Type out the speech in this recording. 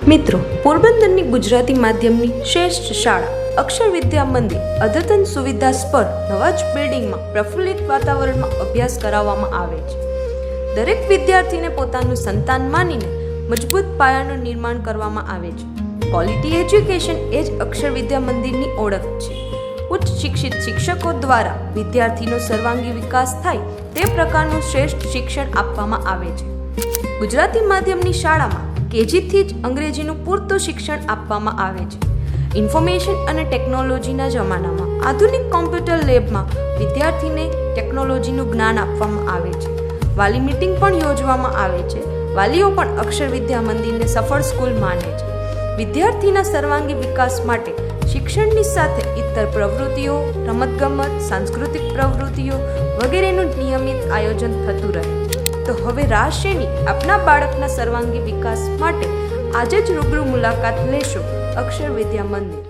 મિત્રો, પોરબંદરની ગુજરાતી માધ્યમની શ્રેષ્ઠ શાળા અક્ષર વિદ્યા મંદિર અદ્યતન સુવિધાસભર નવા જ બિલ્ડિંગમાં પ્રફુલ્લિત વાતાવરણમાં અભ્યાસ કરાવવામાં આવે છે. દરેક વિદ્યાર્થીને પોતાનું સંતાન માનીને મજબૂત પાયાનું નિર્માણ કરવામાં આવે છે. ક્વોલિટી એજ્યુકેશન એ જ અક્ષર વિદ્યા મંદિરની ઓળખ છે. ઉચ્ચ શિક્ષિત શિક્ષકો દ્વારા વિદ્યાર્થીનો સર્વાંગી વિકાસ થાય તે પ્રકારનું શ્રેષ્ઠ શિક્ષણ આપવામાં આવે છે. ગુજરાતી માધ્યમની શાળામાં કેજીથી જ અંગ્રેજીનું પૂરતું શિક્ષણ આપવામાં આવે છે. ઇન્ફોર્મેશન અને ટેકનોલોજીના જમાનામાં આધુનિક કોમ્પ્યુટર લેબમાં વિદ્યાર્થીને ટેકનોલોજીનું જ્ઞાન આપવામાં આવે છે. વાલી મીટિંગ પણ યોજવામાં આવે છે. વાલીઓ પણ અક્ષર વિદ્યા મંદિરને સફળ સ્કૂલ માને છે. વિદ્યાર્થીના સર્વાંગી વિકાસ માટે શિક્ષણની સાથે ઇતર પ્રવૃત્તિઓ, રમતગમત, સાંસ્કૃતિક પ્રવૃત્તિઓ વગેરેનું નિયમિત આયોજન થતું રહે. તો હવે રાહ શેની? આપના બાળકના સર્વાંગી વિકાસ માટે આજે જ રૂબરૂ મુલાકાત લેશો અક્ષર વિદ્યા મંદિર.